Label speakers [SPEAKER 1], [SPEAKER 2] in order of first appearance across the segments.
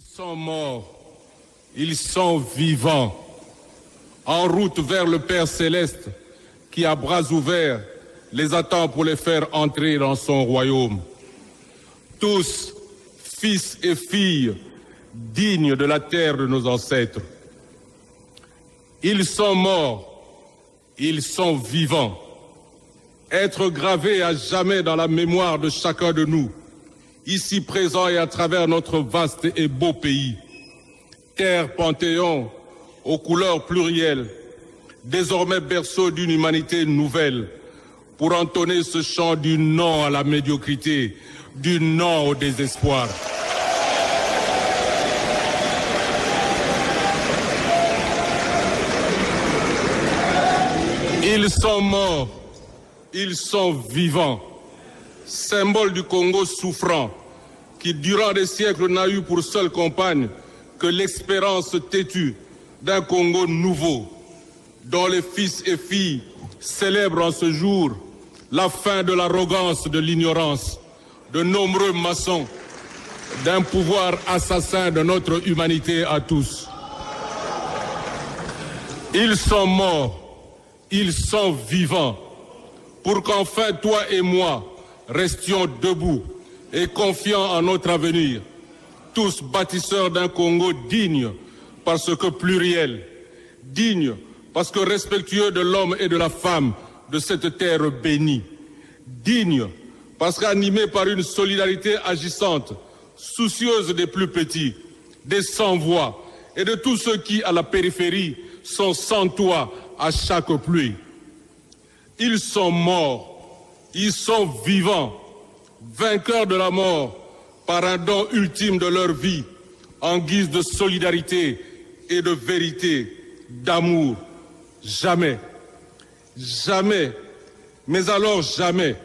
[SPEAKER 1] Ils sont morts, ils sont vivants, en route vers le Père Céleste qui, à bras ouverts, les attend pour les faire entrer dans son royaume. Tous, fils et filles, dignes de la terre de nos ancêtres. Ils sont morts, ils sont vivants. Être gravés à jamais dans la mémoire de chacun de nous, ici présent et à travers notre vaste et beau pays. Terre Panthéon, aux couleurs plurielles, désormais berceau d'une humanité nouvelle, pour entonner ce chant du non à la médiocrité, du non au désespoir. Ils sont morts, ils sont vivants, symbole du Congo souffrant, qui durant des siècles n'a eu pour seule compagne que l'espérance têtue d'un Congo nouveau, dont les fils et filles célèbrent en ce jour la fin de l'arrogance, de l'ignorance, de nombreux maçons, d'un pouvoir assassin de notre humanité à tous. Ils sont morts, ils sont vivants, pour qu'enfin toi et moi restions debout et confiants en notre avenir, tous bâtisseurs d'un Congo digne parce que pluriel, digne parce que respectueux de l'homme et de la femme de cette terre bénie, digne parce qu'animé par une solidarité agissante, soucieuse des plus petits, des sans-voix et de tous ceux qui, à la périphérie, sont sans toit à chaque pluie. Ils sont morts, ils sont vivants, vainqueurs de la mort par un don ultime de leur vie, en guise de solidarité et de vérité, d'amour. Jamais, jamais, mais alors jamais,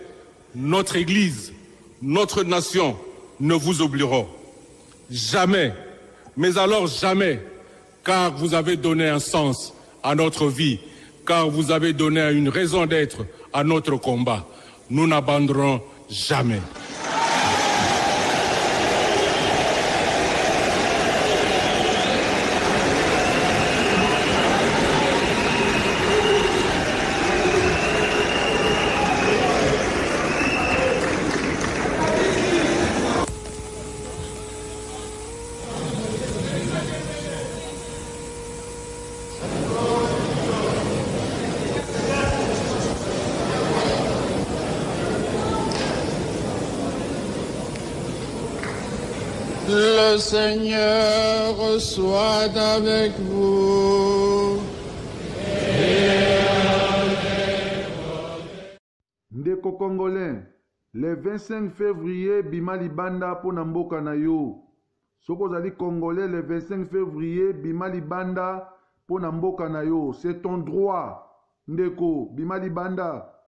[SPEAKER 1] notre Église, notre nation ne vous oublieront. Jamais, mais alors jamais, car vous avez donné un sens à notre vie, car vous avez donné une raison d'être à notre combat. Nous n'abandonnerons jamais.
[SPEAKER 2] Le Seigneur soit avec vous.
[SPEAKER 3] Ndeko Congolais, le 25 février, Bima Libanda pour Namboka na yo. Soko zali Congolais, le 25 février, Bima Libanda pour Namboka na yo. C'est ton droit, Ndeko, Bima Libanda.